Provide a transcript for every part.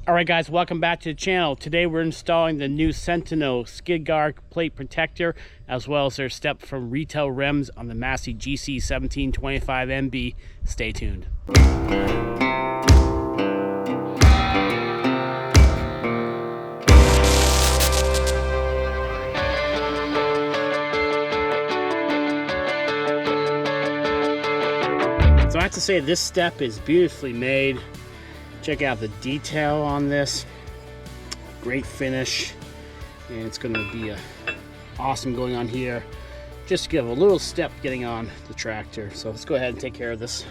Alright guys, welcome back to the channel. Today we're installing the new Sentinel skid guard plate protector, as well as their step from RetailREMS on the Massey GC 1725MB. Stay tuned. So I have to say this step is beautifully made. Check out the detail on this. Great finish, and it's going to be awesome going on here. Just give a little step getting on the tractor. So let's go ahead and take care of this.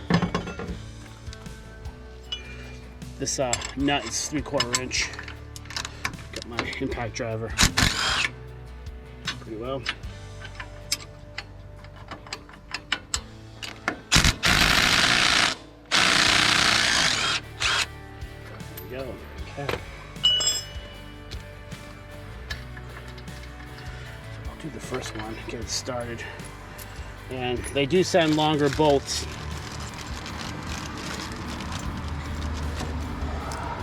This nut is 3/4 inch. Got my impact driver pretty well. Go. Okay. So I'll do the first one, get it started. And they do send longer bolts.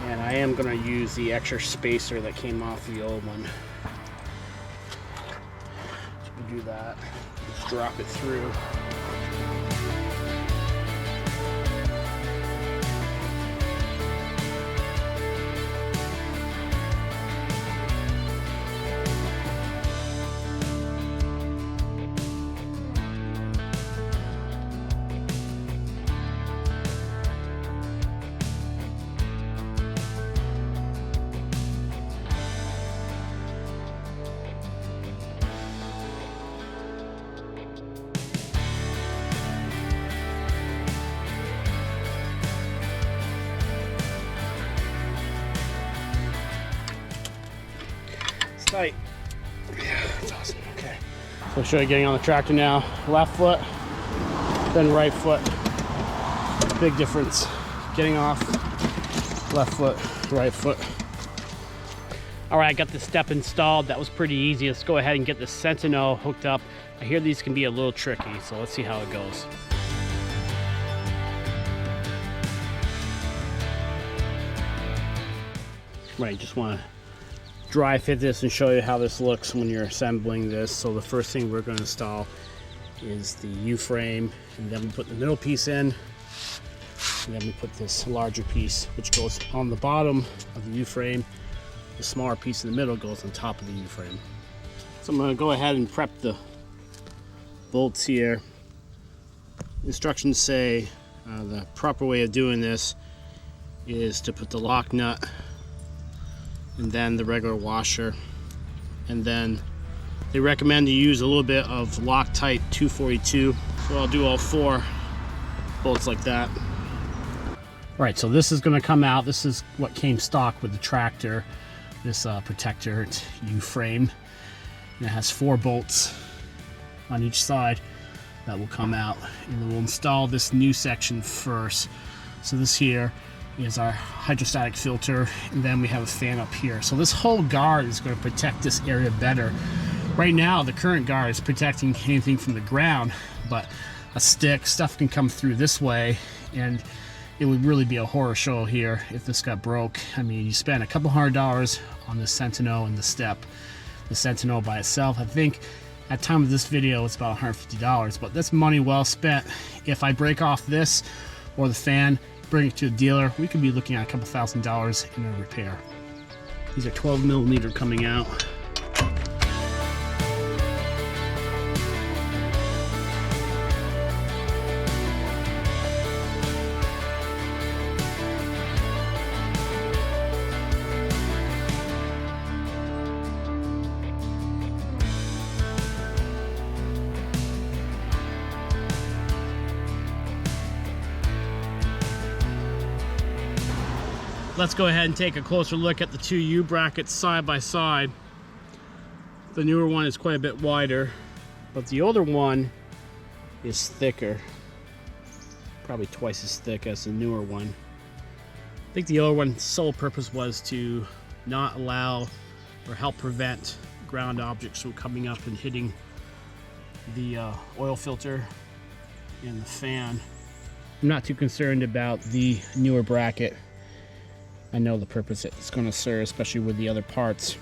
And I am going to use the extra spacer that came off the old one. So we'll do that. Just drop it through. Tight. Yeah, that's awesome. Okay. So I'll show you getting on the tractor now. Left foot, then right foot. Big difference. Getting off, left foot, right foot. All right, I got the step installed. That was pretty easy. Let's go ahead and get the Sentinel hooked up. I hear these can be a little tricky, so let's see how it goes. Right, just want to dry fit this and show you how this looks when you're assembling this. So the first thing we're going to install is the U-frame, and then we put the middle piece in, and then we put this larger piece which goes on the bottom of the U-frame. The smaller piece in the middle goes on top of the U-frame. So I'm going to go ahead and prep the bolts here. Instructions say the proper way of doing this is to put the lock nut and then the regular washer, and then they recommend you use a little bit of Loctite 242. So I'll do all 4 bolts like that. All right, so this is going to come out. This is what came stock with the tractor, this protector. It's U-frame, and it has 4 bolts on each side that will come out, and we'll install this new section first. So this here is our hydrostatic filter, and then we have a fan up here. So this whole guard is going to protect this area better. Right now the current guard is protecting anything from the ground, but a stick, stuff can come through this way, and it would really be a horror show here if this got broke. I mean, you spend a couple $100 on the Sentinel and the step. The Sentinel by itself, I think at time of this video it's about $150, but that's money well spent. If I break off this or the fan, bring it to a dealer, we could be looking at a couple $1,000 in a repair. These are 12mm coming out. Let's go ahead and take a closer look at the 2 U brackets side by side. The newer one is quite a bit wider, but the older one is thicker. Probably twice as thick as the newer one. I think the older one's sole purpose was to not allow or help prevent ground objects from coming up and hitting the oil filter and the fan. I'm not too concerned about the newer bracket. I know the purpose it's going to serve, especially with the other parts.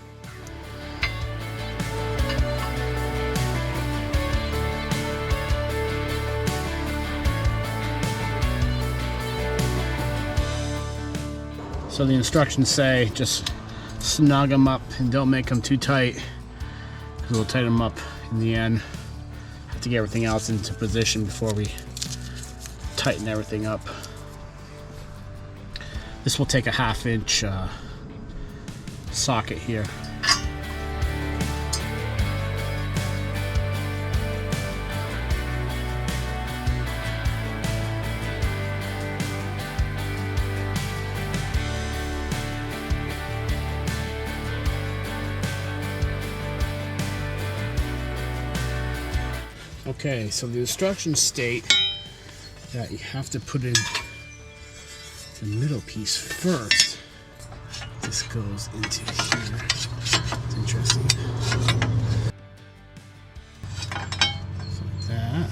So the instructions say just snug them up and don't make them too tight, because we'll tighten them up in the end. Have to get everything else into position before we tighten everything up. This will take a 1/2 inch socket here. Okay, so the instructions state that you have to put in the middle piece first. This goes into here. It's interesting. So like that.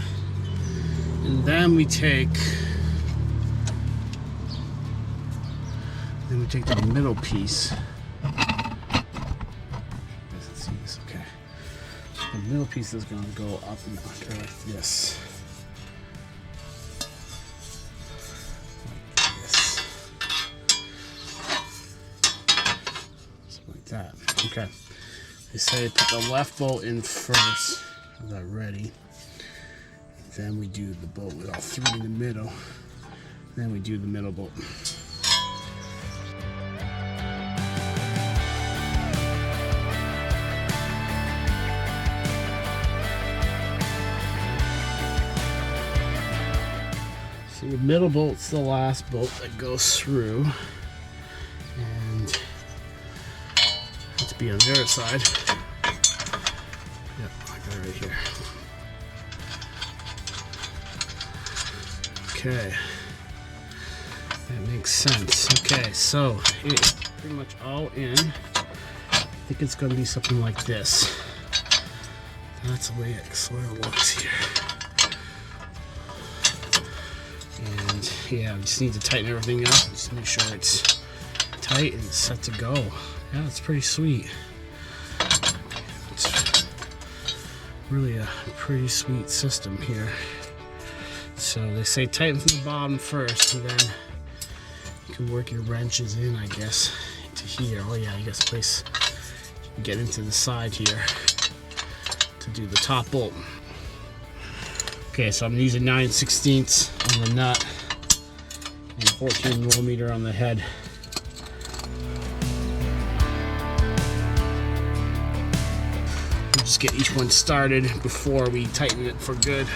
And then we take the middle piece. The middle piece is going to go up and under like this. Like this. Something like that. Okay. They say put the left bolt in first. Have that ready. Then we do the bolt with all 3 in the middle. Then we do the middle bolt. So the middle bolt's the last bolt that goes through, and has to be on the other side. Yep, I got it right here. Okay, that makes sense. Okay, so it's pretty much all in. I think it's going to be something like this. That's the way it sort of looks here. And yeah, we just need to tighten everything up. Just make sure it's tight and set to go. Yeah, it's pretty sweet. It's really a pretty sweet system here. So they say tighten from the bottom first, and then you can work your wrenches in, I guess, into here. Oh yeah, you got to place, get into the side here to do the top bolt. Okay, so I'm using 9/16 on the nut and 14mm on the head. We'll just get each one started before we tighten it for good.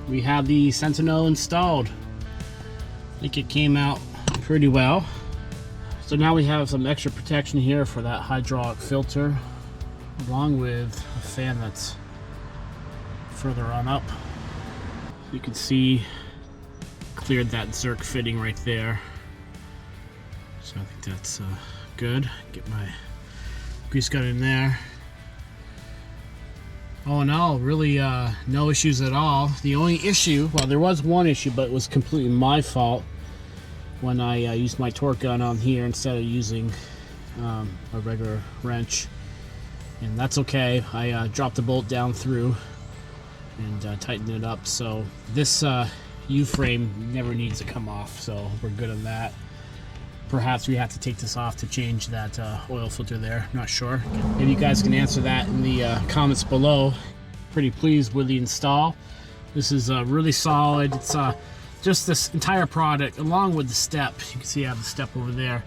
We have the Sentinel installed. I think it came out pretty well. So now we have some extra protection here for that hydraulic filter, along with a fan that's further on up. You can see cleared that Zerk fitting right there. So I think that's good. Get my grease gun in there. All in all, really no issues at all. The only issue, well, there was one issue, but it was completely my fault when I used my torque gun on here instead of using a regular wrench. And that's okay. I dropped the bolt down through and tightened it up. So this U-frame never needs to come off, so we're good on that. Perhaps we have to take this off to change that oil filter there. Not sure. Maybe you guys can answer that in the comments below. Pretty pleased with the install. This is really solid. It's just this entire product, along with the step. You can see I have the step over there.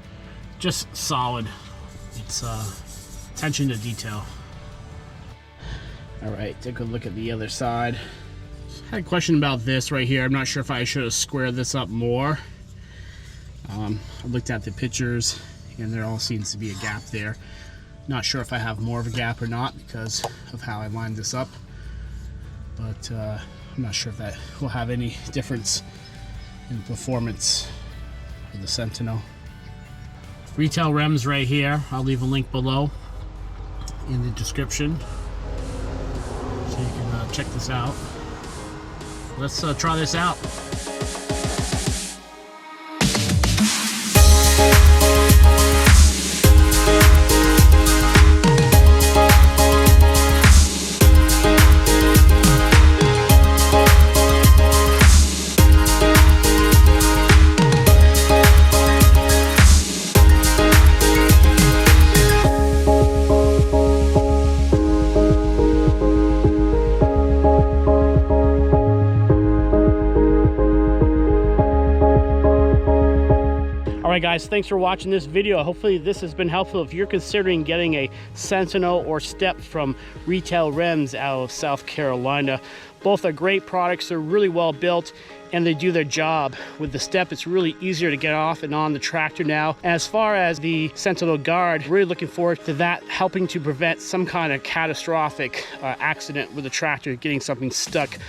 just solid. It's attention to detail. All right, take a look at the other side. I had a question about this right here. I'm not sure if I should have squared this up more. I looked at the pictures and there all seems to be a gap there. Not sure if I have more of a gap or not because of how I lined this up, but I'm not sure if that will have any difference in performance of the Sentinel. RetailREMS right here. I'll leave a link below in the description so you can check this out. Let's try this out. Alright guys, thanks for watching this video. Hopefully this has been helpful if you're considering getting a Sentinel or Step from RetailREMS out of South Carolina. Both are great products, they're really well built, and they do their job. With the Step, it's really easier to get off and on the tractor now. And as far as the Sentinel Guard, really looking forward to that helping to prevent some kind of catastrophic accident with the tractor, getting something stuck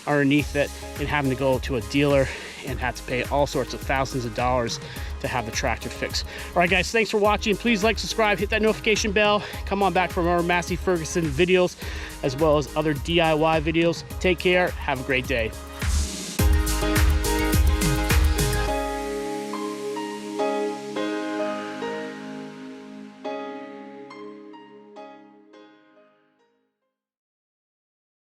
underneath it and having to go to a dealer and have to pay all sorts of thousands of dollars to have the tractor fixed. All right guys, thanks for watching. Please like, subscribe, hit that notification bell. Come on back for more Massey Ferguson videos as well as other DIY videos. Take care, have a great day.